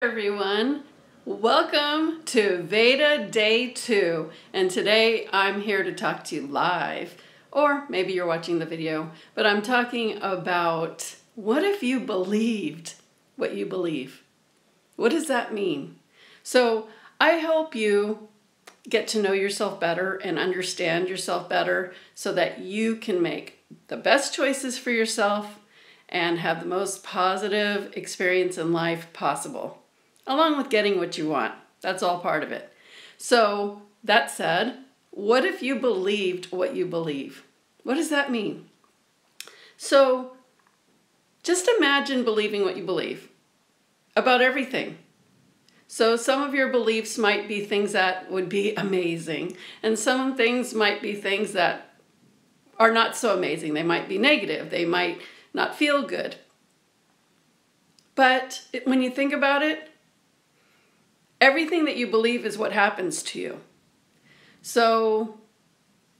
Everyone, welcome to VEDA Day 2, and today I'm here to talk to you live, or maybe you're watching the video, but I'm talking about what if you believed what you believe? What does that mean? So I help you get to know yourself better and understand yourself better so that you can make the best choices for yourself and have the most positive experience in life possible, along with getting what you want. That's all part of it. So that said, what if you believed what you believe? What does that mean? So just imagine believing what you believe about everything. So some of your beliefs might be things that would be amazing, and some things might be things that are not so amazing. They might be negative. They might not feel good. But when you think about it, everything that you believe is what happens to you. So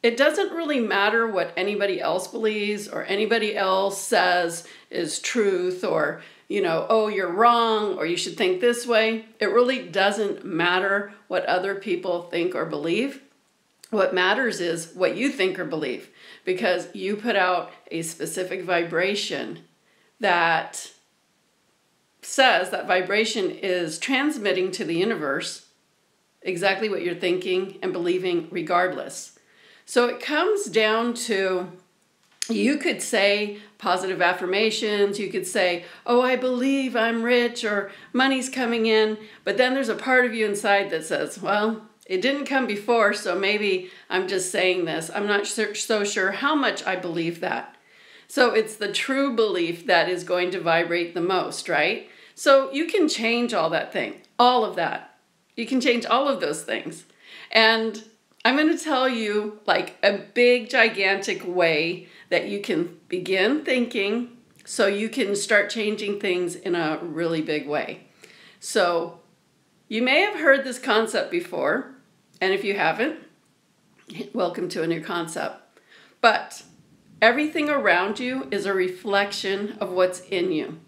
it doesn't really matter what anybody else believes or anybody else says is truth, or, oh, you're wrong, or you should think this way. It really doesn't matter what other people think or believe. What matters is what you think or believe, because you put out a specific vibration that says that vibration is transmitting to the universe exactly what you're thinking and believing regardless. So it comes down to, you could say positive affirmations, you could say, oh, I believe I'm rich, or money's coming in, but then there's a part of you inside that says, well, it didn't come before, so maybe I'm just saying this. I'm not so sure how much I believe that. So it's the true belief that is going to vibrate the most, right? So you can change all that thing, all of that. You can change all of those things. And I'm going to tell you like a big, gigantic way that you can begin thinking so you can start changing things in a really big way. So you may have heard this concept before, and if you haven't, welcome to a new concept. But everything around you is a reflection of what's in you.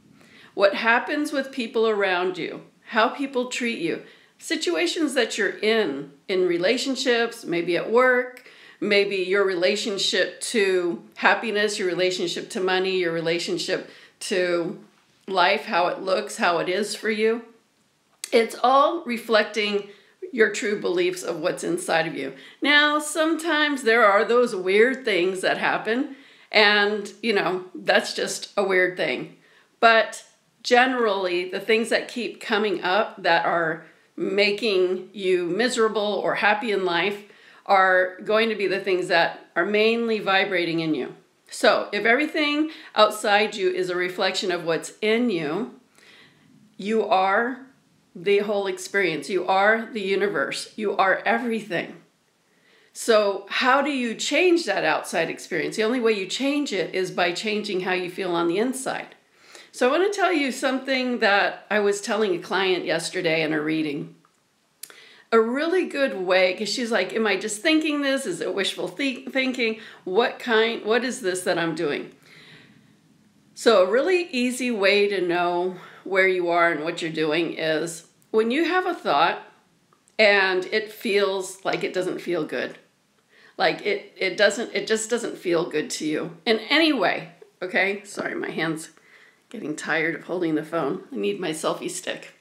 What happens with people around you, how people treat you, situations that you're in relationships, maybe at work, maybe your relationship to happiness, your relationship to money, your relationship to life, how it looks, how it is for you. It's all reflecting your true beliefs of what's inside of you. Now, sometimes there are those weird things that happen, and, that's just a weird thing. But generally, the things that keep coming up that are making you miserable or happy in life are going to be the things that are mainly vibrating in you. So if everything outside you is a reflection of what's in you, you are the whole experience. You are the universe. You are everything. So how do you change that outside experience? The only way you change it is by changing how you feel on the inside. So I want to tell you something that I was telling a client yesterday in a reading. A really good way, because she's like, am I just thinking this? Is it wishful thinking? What is this that I'm doing? So a really easy way to know where you are and what you're doing is when you have a thought and it feels like it doesn't feel good. Like it just doesn't feel good to you in any way. Okay? Sorry, my hand's getting tired of holding the phone. I need my selfie stick.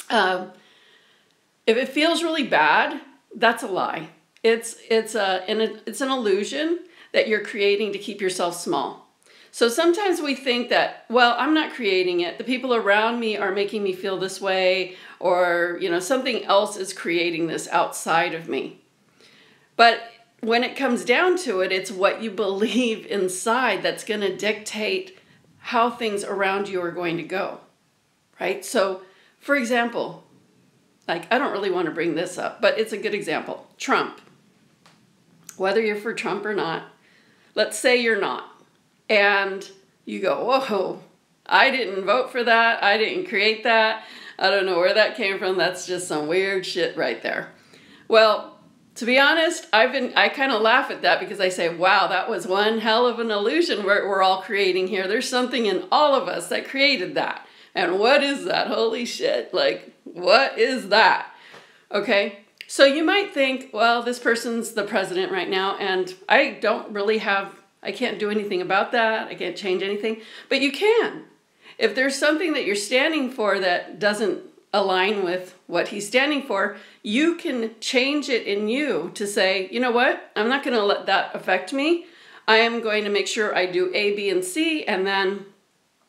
If it feels really bad, that's a lie. It's an illusion that you're creating to keep yourself small. So sometimes we think that, well, I'm not creating it. The people around me are making me feel this way, or, something else is creating this outside of me. But when it comes down to it, it's what you believe inside that's going to dictate how things around you are going to go, right? So, for example, like, I don't really want to bring this up, but it's a good example. Trump. Whether you're for Trump or not, let's say you're not. And you go, whoa, I didn't vote for that. I didn't create that. I don't know where that came from. That's just some weird shit right there. Well, to be honest, I kind of laugh at that because I say, wow, that was one hell of an illusion we're all creating here. There's something in all of us that created that. And what is that? Holy shit. Like, what is that? Okay. So you might think, well, this person's the president right now, and I can't do anything about that. I can't change anything. But you can. If there's something that you're standing for that doesn't align with what he's standing for, you can change it in you to say, you know what? I'm not going to let that affect me. I am going to make sure I do A, B, and C, and then,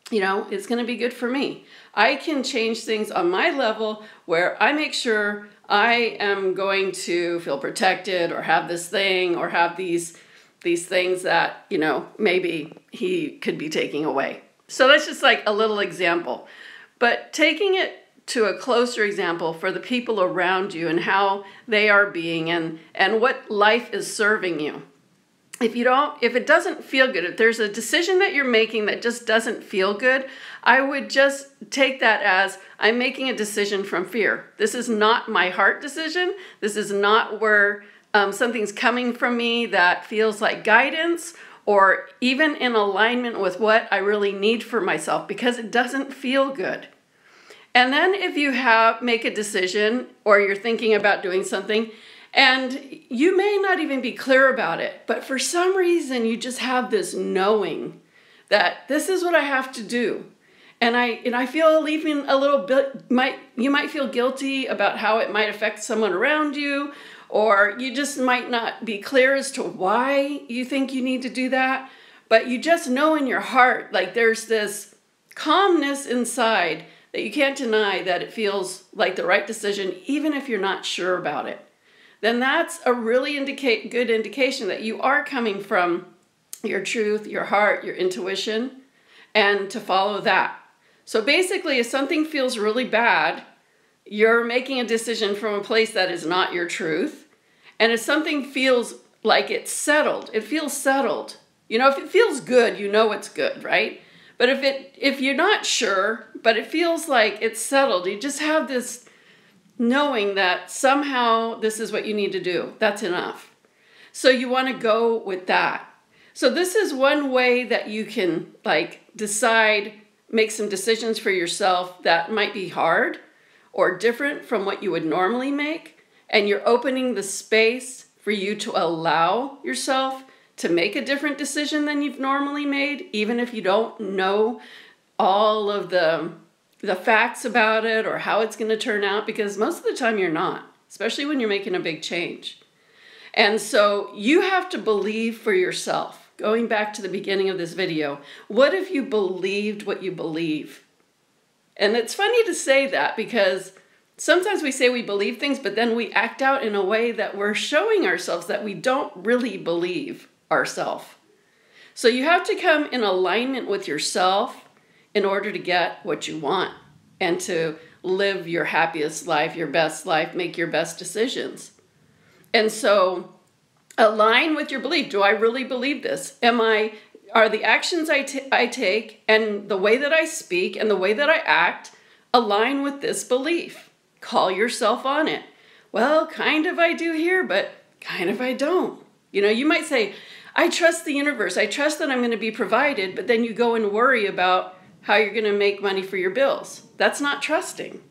it's going to be good for me. I can change things on my level where I make sure I am going to feel protected or have this thing or have these things that, maybe he could be taking away. So that's just like a little example. But taking it to a closer example for the people around you and how they are being and what life is serving you. If it doesn't feel good, if there's a decision that you're making that just doesn't feel good, I would just take that as I'm making a decision from fear. This is not my heart decision. This is not where something's coming from me that feels like guidance or even in alignment with what I really need for myself, because it doesn't feel good. And then if you make a decision or you're thinking about doing something, and you may not even be clear about it, but for some reason you just have this knowing that this is what I have to do. And I feel even a little bit, you might feel guilty about how it might affect someone around you, or you just might not be clear as to why you think you need to do that, but you just know in your heart, like there's this calmness inside that you can't deny that it feels like the right decision, even if you're not sure about it. Then that's a really good indication that you are coming from your truth, your heart, your intuition, and to follow that. So basically, if something feels really bad, you're making a decision from a place that is not your truth. And if something feels like it's settled, it feels settled. If it feels good, it's good, right? But if you're not sure, but it feels like it's settled, you just have this knowing that somehow this is what you need to do. That's enough. So you want to go with that. So this is one way that you can decide, make some decisions for yourself that might be hard or different from what you would normally make. And you're opening the space for you to allow yourself to make a different decision than you've normally made, even if you don't know all of the facts about it or how it's going to turn out, because most of the time you're not, especially when you're making a big change. And so you have to believe for yourself. Going back to the beginning of this video, what if you believed what you believe? And it's funny to say that because sometimes we say we believe things, but then we act out in a way that we're showing ourselves that we don't really believe ourselves. So you have to come in alignment with yourself in order to get what you want and to live your happiest life, your best life, make your best decisions. And so align with your belief. Do I really believe this? Are the actions I take and the way that I speak and the way that I act align with this belief? Call yourself on it. Well, kind of I do here, but kind of I don't. You might say, I trust the universe. I trust that I'm going to be provided, but then you go and worry about how you're going to make money for your bills. That's not trusting.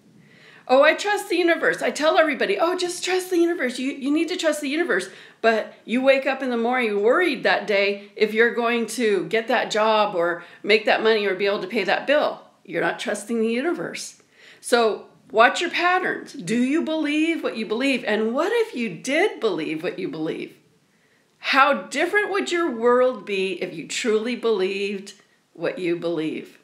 Oh, I trust the universe. I tell everybody, oh, just trust the universe. You need to trust the universe. But you wake up in the morning worried that day if you're going to get that job or make that money or be able to pay that bill. You're not trusting the universe. So watch your patterns. Do you believe what you believe? And what if you did believe what you believe? How different would your world be if you truly believed what you believe?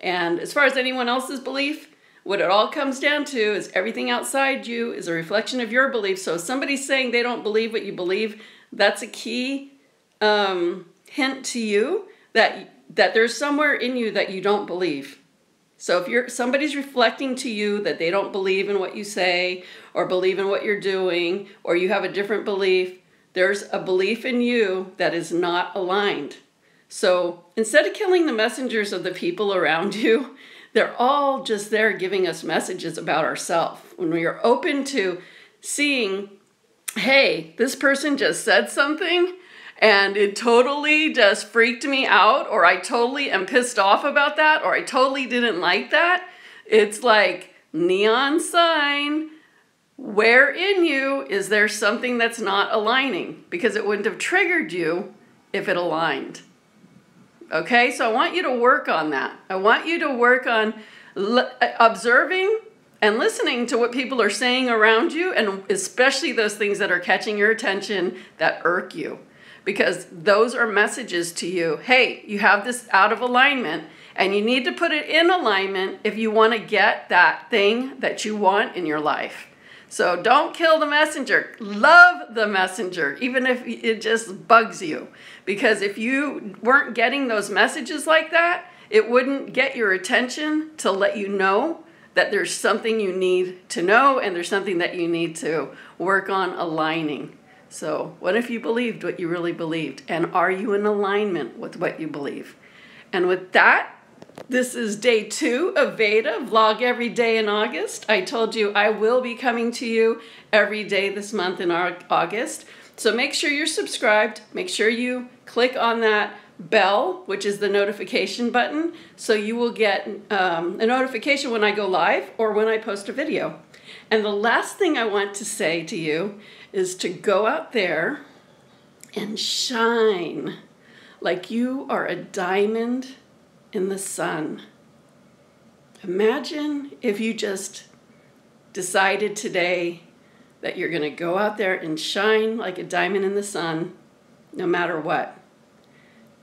And as far as anyone else's belief, what it all comes down to is everything outside you is a reflection of your belief. So if somebody's saying they don't believe what you believe, that's a key hint to you that there's somewhere in you that you don't believe. So if somebody's reflecting to you that they don't believe in what you say or believe in what you're doing, or you have a different belief, there's a belief in you that is not aligned. So instead of killing the messengers of the people around you, they're all just there giving us messages about ourselves. When we are open to seeing, hey, this person just said something, and it totally just freaked me out, or I totally am pissed off about that, or I totally didn't like that, it's like neon sign. Where in you is there something that's not aligning? Because it wouldn't have triggered you if it aligned. Okay, so I want you to work on that. I want you to work on observing and listening to what people are saying around you, and especially those things that are catching your attention that irk you. Because those are messages to you. Hey, you have this out of alignment, and you need to put it in alignment if you want to get that thing that you want in your life. So don't kill the messenger. Love the messenger, even if it just bugs you. Because if you weren't getting those messages like that, it wouldn't get your attention to let you know that there's something you need to know, and there's something that you need to work on aligning. So what if you believed what you really believed? And are you in alignment with what you believe? And with that, this is day 2 of VEDA, vlog every day in August. I told you I will be coming to you every day this month in August. So make sure you're subscribed. Make sure you click on that bell, which is the notification button, so you will get a notification when I go live or when I post a video. And the last thing I want to say to you is to go out there and shine like you are a diamond in the sun. Imagine if you just decided today that you're going to go out there and shine like a diamond in the sun, no matter what.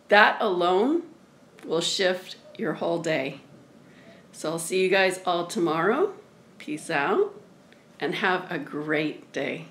That alone will shift your whole day. So I'll see you guys all tomorrow. Peace out, and have a great day.